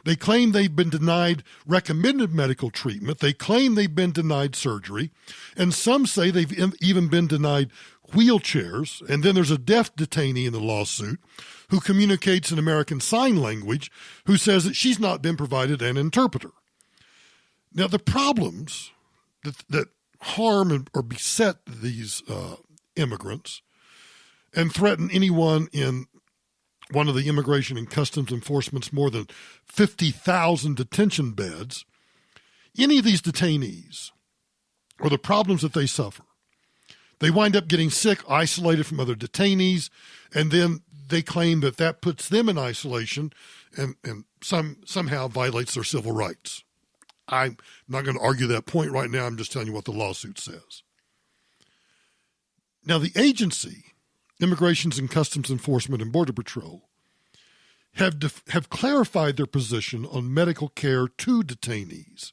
They claim they've been denied recommended medical treatment. They claim they've been denied surgery. And some say they've even been denied wheelchairs. And then there's a deaf detainee in the lawsuit who communicates in American Sign Language who says that she's not been provided an interpreter. Now, the problems that harm or beset these immigrants and threaten anyone in one of the Immigration and Customs Enforcement's more than 50,000 detention beds, any of these detainees or the problems that they suffer, they wind up getting sick, isolated from other detainees, and then they claim that puts them in isolation and somehow violates their civil rights. I'm not going to argue that point right now. I'm just telling you what the lawsuit says. Now, the agency, Immigration and Customs Enforcement and Border Patrol, have clarified their position on medical care to detainees.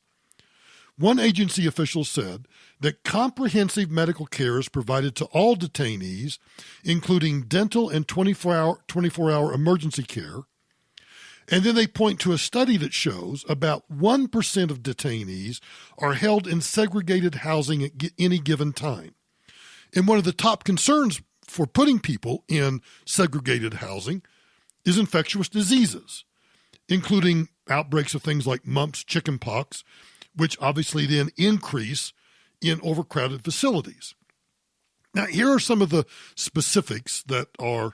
One agency official said that comprehensive medical care is provided to all detainees, including dental and 24-hour emergency care. And then they point to a study that shows about 1% of detainees are held in segregated housing at any given time. And one of the top concerns for putting people in segregated housing is infectious diseases, including outbreaks of things like mumps, chickenpox, which obviously then increase in overcrowded facilities. Now, here are some of the specifics that are,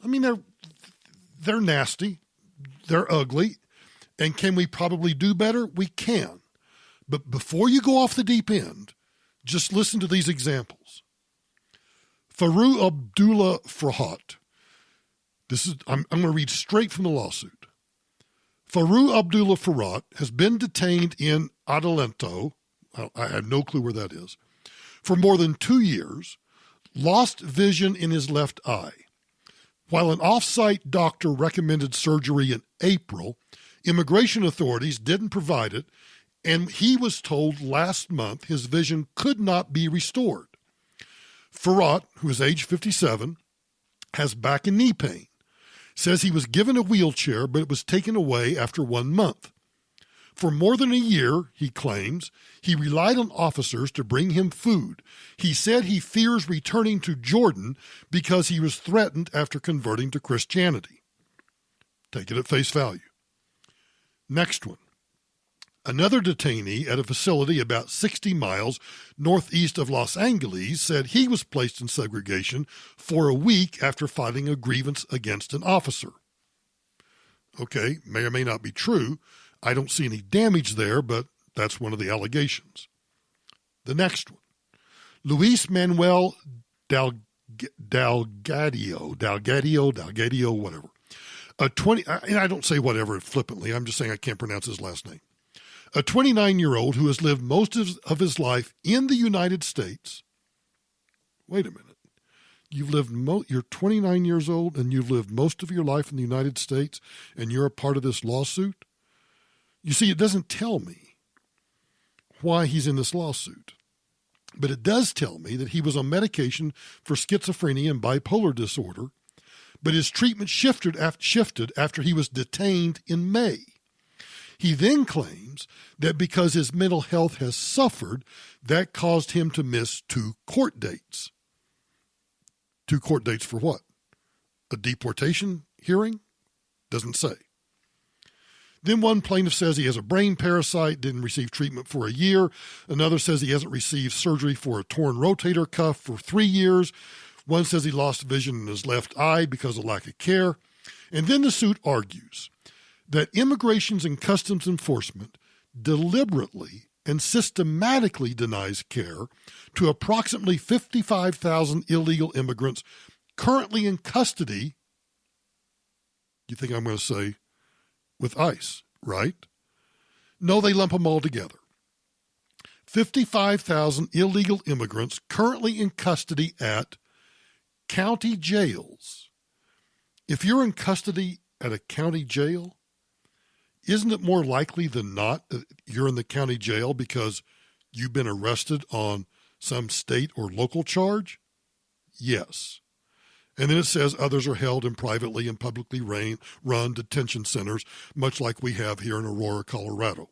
they're nasty, they're ugly, and can we probably do better? We can. But before you go off the deep end, just listen to these examples. Farouk Abdullah Farhat. I'm going to read straight from the lawsuit. Farouk Abdullah Farhat has been detained in Adelanto, I have no clue where that is, for more than 2 years, lost vision in his left eye. While an off-site doctor recommended surgery in April, immigration authorities didn't provide it, and he was told last month his vision could not be restored. Farhat, who is age 57, has back and knee pain. Says he was given a wheelchair, but it was taken away after 1 month. For more than a year, he claims, he relied on officers to bring him food. He said he fears returning to Jordan because he was threatened after converting to Christianity. Take it at face value. Next one. Another detainee at a facility about 60 miles northeast of Los Angeles said he was placed in segregation for a week after filing a grievance against an officer. Okay, may or may not be true. I don't see any damage there, but that's one of the allegations. The next one. Luis Manuel Delgadillo, whatever. And I don't say whatever flippantly. I'm just saying I can't pronounce his last name. A 29-year-old who has lived most of his life in the United States. Wait a minute. You're 29 years old and you've lived most of your life in the United States and you're a part of this lawsuit? You see, it doesn't tell me why he's in this lawsuit. But it does tell me that he was on medication for schizophrenia and bipolar disorder, but his treatment shifted after he was detained in May. He then claims that because his mental health has suffered, that caused him to miss 2 court dates. 2 court dates for what? A deportation hearing? Doesn't say. Then one plaintiff says he has a brain parasite, didn't receive treatment for a year. Another says he hasn't received surgery for a torn rotator cuff for 3 years. One says he lost vision in his left eye because of lack of care. And then the suit argues that Immigrations and Customs Enforcement deliberately and systematically denies care to approximately 55,000 illegal immigrants currently in custody. You think I'm going to say with ICE, right? No, they lump them all together. 55,000 illegal immigrants currently in custody at county jails. If you're in custody at a county jail, isn't it more likely than not that you're in the county jail because you've been arrested on some state or local charge? Yes. And then it says others are held in privately and publicly run detention centers, much like we have here in Aurora, Colorado.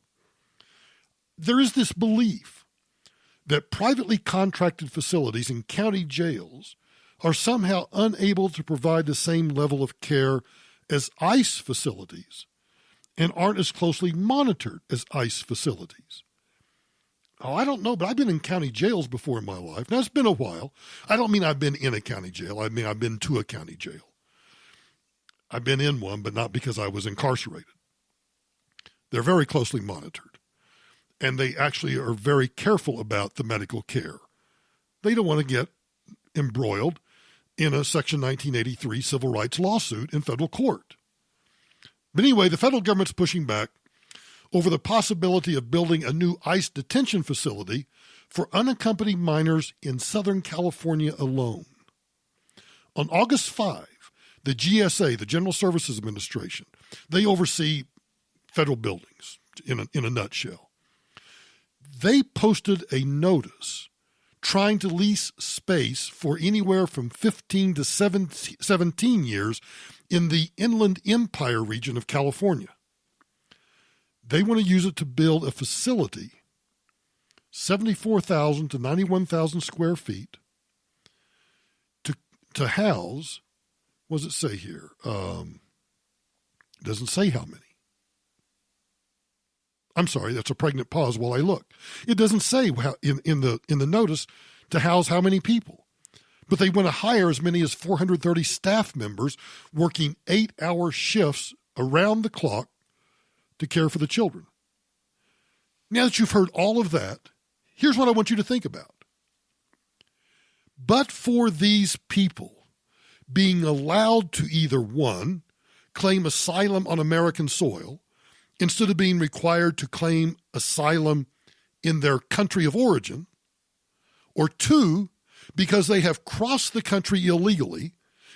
There is this belief that privately contracted facilities in county jails are somehow unable to provide the same level of care as ICE facilities and aren't as closely monitored as ICE facilities. Oh, I don't know, but I've been in county jails before in my life. Now, it's been a while. I don't mean I've been in a county jail. I mean I've been to a county jail. I've been in one, but not because I was incarcerated. They're very closely monitored, and they actually are very careful about the medical care. They don't want to get embroiled in a Section 1983 civil rights lawsuit in federal court. But anyway, the federal government's pushing back over the possibility of building a new ICE detention facility for unaccompanied minors in Southern California alone. On August 5, the GSA, the General Services They posted a notice trying to lease space for anywhere from 15 to 17 years in the Inland Empire region of California. They want to use it to build a facility, 74,000 to 91,000 square feet, to house, what does it say here? It doesn't say how many. I'm sorry, that's a pregnant pause while I look. It doesn't say how, in the notice to house how many people. But they want to hire as many as 430 staff members working 8-hour shifts around the clock to care for the children. Now that you've heard all of that, here's what I want you to think about. But for these people being allowed to either, one, claim asylum on American soil instead of being required to claim asylum in their country of origin, or two, because they have crossed the country illegally,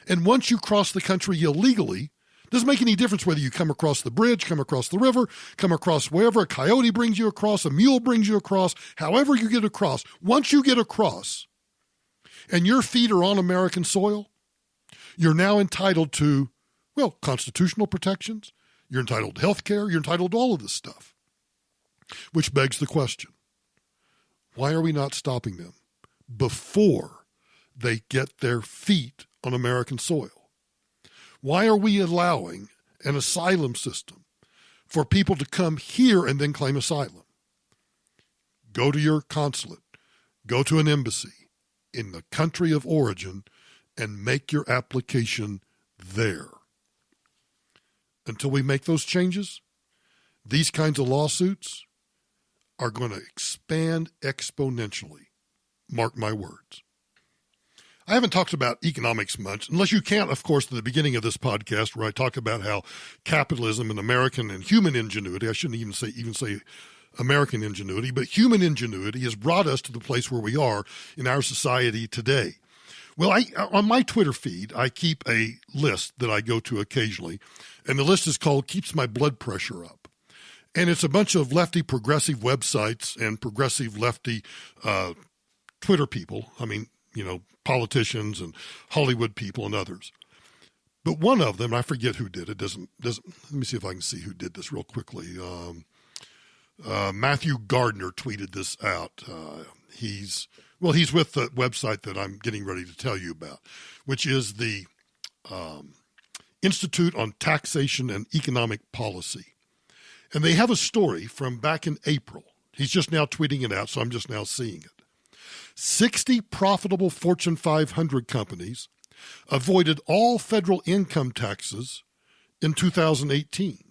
and once you cross the country illegally, it doesn't make any difference whether you come across the bridge, come across the river, come across wherever, a coyote brings you across, a mule brings you across, however you get across. Once you get across and your feet are on American soil, you're now entitled to, well, constitutional protections. You're entitled to health care. You're entitled to all of this stuff. Which begs the question, why are we not stopping them before they get their feet on American soil? Why are we allowing an asylum system for people to come here and then claim asylum? Go to your consulate, go to an embassy in the country of origin and make your application there. Until we make those changes, these kinds of lawsuits are going to expand exponentially. Mark my words. I haven't talked about economics much, unless you count, of course, at the beginning of this podcast where I talk about how capitalism and American and human ingenuity, I shouldn't even say American ingenuity, but human ingenuity has brought us to the place where we are in our society today. Well, on my Twitter feed, I keep a list that I go to occasionally, and the list is called Keeps My Blood Pressure Up. And it's a bunch of lefty progressive websites and progressive lefty Twitter people. I mean, politicians and Hollywood people and others. But one of them, I forget who did it, doesn't. Let me see if I can see who did this real quickly. Matthew Gardner tweeted this out. He's with the website that I'm getting ready to tell you about, which is the Institute on Taxation and Economic Policy. And they have a story from back in April. He's just now tweeting it out, so I'm just now seeing it. 60 profitable Fortune 500 companies avoided all federal income taxes in 2018.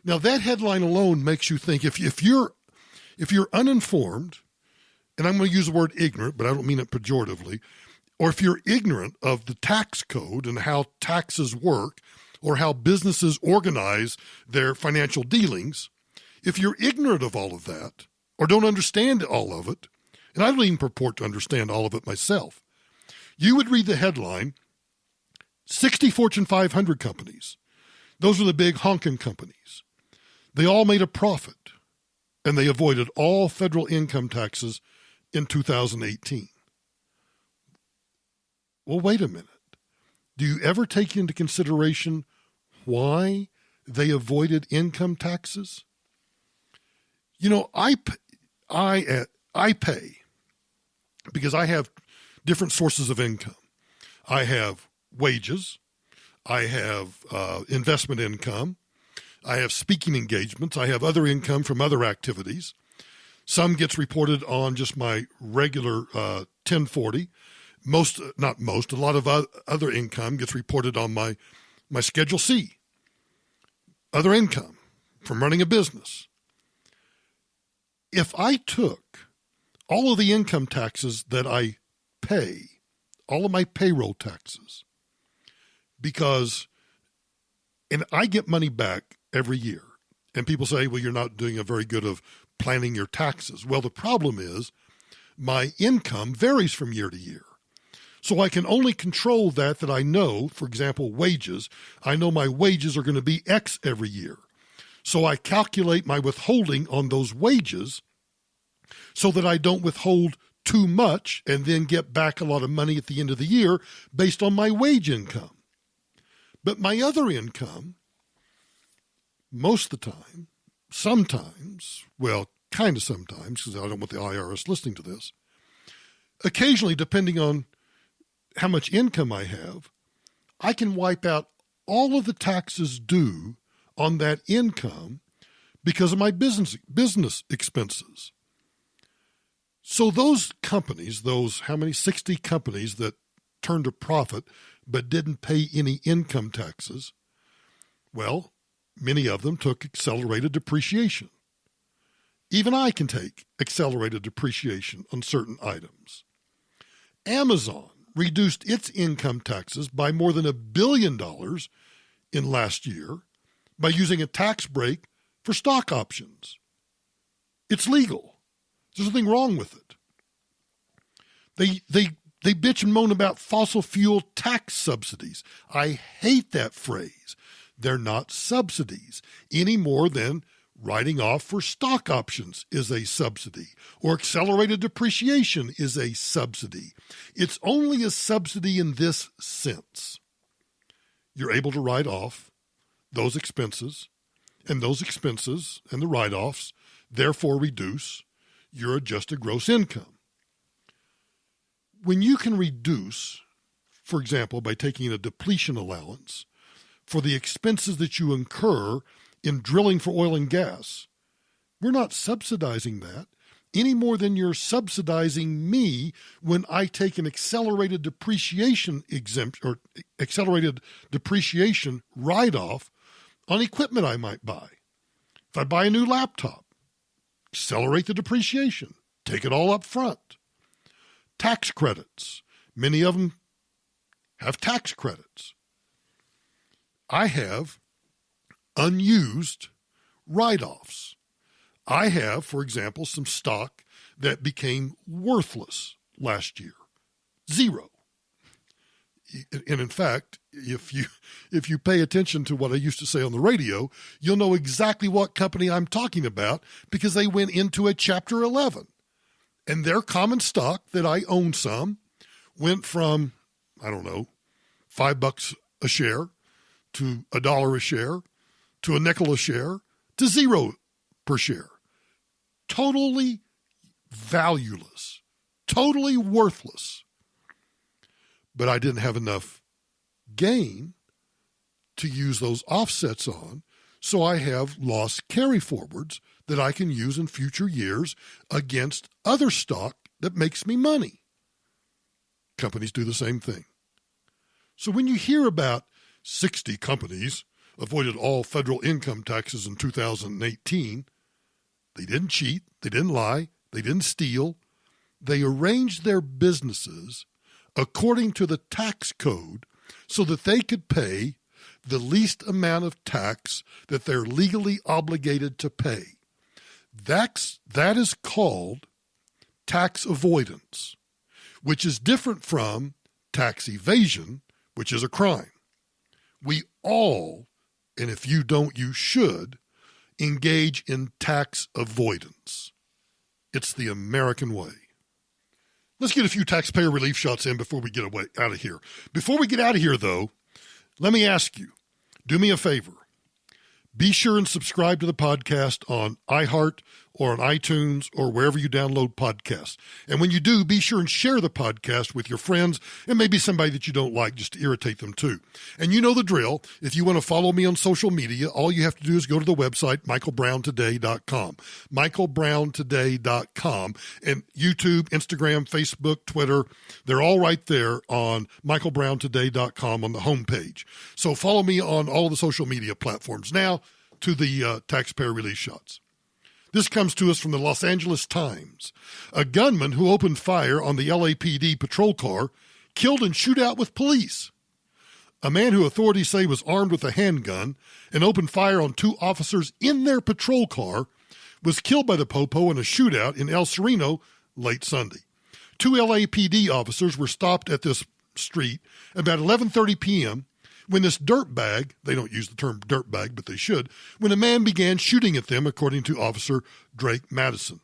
Now, that headline alone makes you think if you're uninformed, and I'm going to use the word ignorant, but I don't mean it pejoratively, or if you're ignorant of the tax code and how taxes work or how businesses organize their financial dealings, if you're ignorant of all of that or don't understand all of it, and I don't even purport to understand all of it myself, you would read the headline, 60 Fortune 500 companies. Those are the big honking companies. They all made a profit, and they avoided all federal income taxes in 2018. Well, wait a minute. Do you ever take into consideration why they avoided income taxes? I pay because I have different sources of income. I have wages. I have investment income. I have speaking engagements. I have other income from other activities. Some gets reported on just my regular 1040. A lot of other income gets reported on my Schedule C. Other income from running a business. If I took all of the income taxes that I pay, all of my payroll taxes, and I get money back every year, and people say, well, you're not doing a very good of planning your taxes. Well, the problem is my income varies from year to year. So I can only control that I know, for example, wages. I know my wages are going to be X every year. So I calculate my withholding on those wages so that I don't withhold too much and then get back a lot of money at the end of the year based on my wage income. But my other income, most of the time, sometimes, well, kind of sometimes, because I don't want the IRS listening to this, occasionally, depending on how much income I have, I can wipe out all of the taxes due on that income because of my business expenses. So those companies, 60 companies that turned a profit but didn't pay any income taxes, well, many of them took accelerated depreciation. Even I can take accelerated depreciation on certain items. Amazon reduced its income taxes by more than $1 billion in last year by using a tax break for stock options. It's legal. There's nothing wrong with it. They bitch and moan about fossil fuel tax subsidies. I hate that phrase. They're not subsidies any more than writing off for stock options is a subsidy or accelerated depreciation is a subsidy. It's only a subsidy in this sense. You're able to write off those expenses, and the write-offs therefore reduce your adjusted gross income. When you can reduce, for example, by taking a depletion allowance for the expenses that you incur in drilling for oil and gas, we're not subsidizing that any more than you're subsidizing me when I take an accelerated depreciation exemption or accelerated depreciation write-off on equipment I might buy. If I buy a new laptop, accelerate the depreciation, take it all up front. Tax credits, many of them have tax credits. I have unused write-offs. I have, for example, some stock that became worthless last year. Zero. And in fact, if you pay attention to what I used to say on the radio, you'll know exactly what company I'm talking about because they went into a Chapter 11. And their common stock that I own some went from, I don't know, $5 a share to $1 a share to a nickel a share to $0 per share. Totally valueless, totally worthless. But I didn't have enough gain to use those offsets on, so I have loss carry-forwards that I can use in future years against other stock that makes me money. Companies do the same thing. So when you hear about 60 companies avoided all federal income taxes in 2018, they didn't cheat, they didn't lie, they didn't steal. They arranged their businesses according to the tax code so that they could pay the least amount of tax that they're legally obligated to pay. That is called tax avoidance, which is different from tax evasion, which is a crime. We all, and if you don't, you should, engage in tax avoidance. It's the American way. Let's get a few taxpayer relief shots in before we get out of here. Before we get out of here, though, let me ask you, do me a favor. Be sure and subscribe to the podcast on iHeart or on iTunes or wherever you download podcasts. And when you do, be sure and share the podcast with your friends and maybe somebody that you don't like just to irritate them too. And you know the drill. If you want to follow me on social media, all you have to do is go to the website, michaelbrowntoday.com. michaelbrowntoday.com. And YouTube, Instagram, Facebook, Twitter, they're all right there on michaelbrowntoday.com on the homepage. So follow me on all the social media platforms. Now to the taxpayer relief shots. This comes to us from the Los Angeles Times. A gunman who opened fire on the LAPD patrol car killed in shootout with police. A man who authorities say was armed with a handgun and opened fire on two officers in their patrol car was killed by the popo in a shootout in El Sereno late Sunday. Two LAPD officers were stopped at this street about 11:30 p.m. when this dirtbag, they don't use the term dirtbag, but they should, when a man began shooting at them, according to Officer Drake Madison.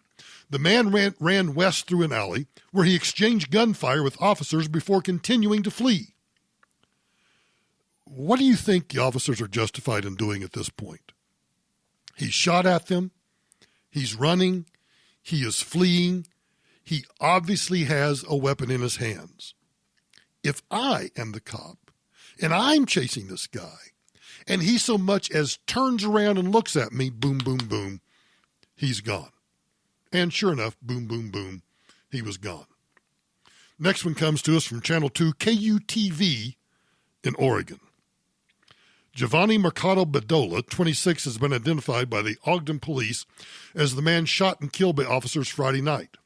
The man ran west through an alley where he exchanged gunfire with officers before continuing to flee. What do you think the officers are justified in doing at this point? He shot at them. He's running. He is fleeing. He obviously has a weapon in his hands. If I am the cop and I'm chasing this guy and he so much as turns around and looks at me, boom, boom, boom, he's gone. And sure enough, boom, boom, boom, he was gone. Next one comes to us from Channel 2 KUTV in Oregon. Giovanni Mercado Bedolla, 26, has been identified by the Ogden police as the man shot and killed by officers Friday night.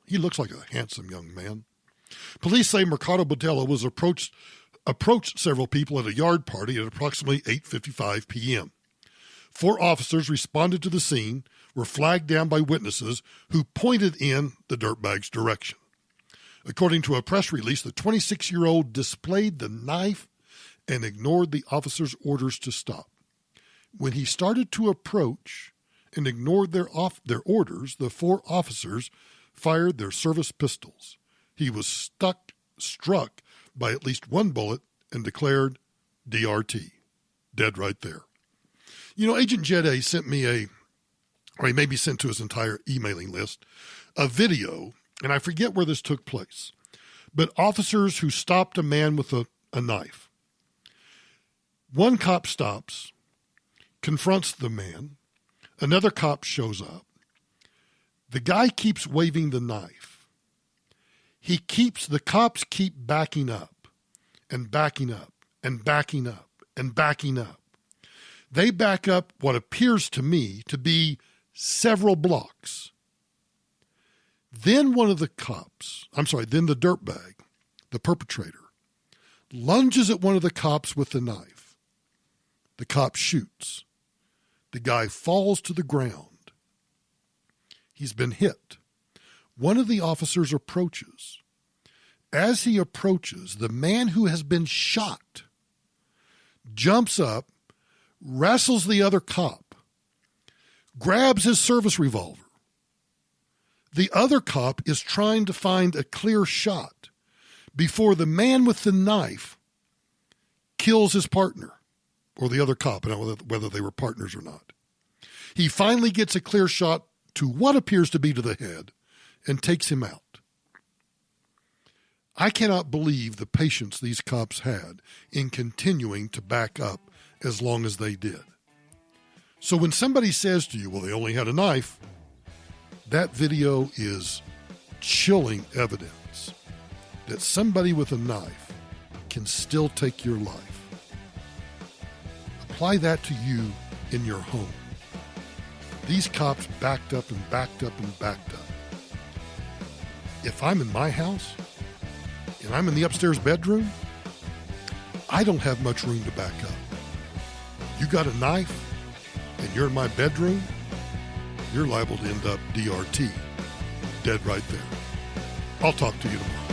He looks like a handsome young man. Police say Mercado Bedolla was approached several people at a yard party at approximately 8:55 p.m. 4 officers responded to the scene, were flagged down by witnesses who pointed in the dirtbag's direction. According to a press release, the 26-year-old displayed the knife and ignored the officers' orders to stop. When he started to approach and ignored their orders, the 4 officers fired their service pistols. He was struck by at least 1 bullet and declared DRT. Dead right there. You know, Agent Jed A sent me or he maybe sent to his entire emailing list, a video, and I forget where this took place, but officers who stopped a man with a knife. One cop stops, confronts the man. Another cop shows up. The guy keeps waving the knife. The cops keep backing up and backing up and backing up and backing up. They back up what appears to me to be several blocks. Then then the dirtbag, the perpetrator, lunges at one of the cops with the knife. The cop shoots. The guy falls to the ground. He's been hit. One of the officers approaches. As he approaches, the man who has been shot jumps up, wrestles the other cop, grabs his service revolver. The other cop is trying to find a clear shot before the man with the knife kills his partner, or the other cop, I don't know whether they were partners or not. He finally gets a clear shot to what appears to be to the head and takes him out. I cannot believe the patience these cops had in continuing to back up as long as they did. So when somebody says to you, well, they only had a knife, that video is chilling evidence that somebody with a knife can still take your life. Apply that to you in your home. These cops backed up and backed up and backed up. If I'm in my house and I'm in the upstairs bedroom, I don't have much room to back up. You got a knife and you're in my bedroom, you're liable to end up DRT, dead right there. I'll talk to you tomorrow.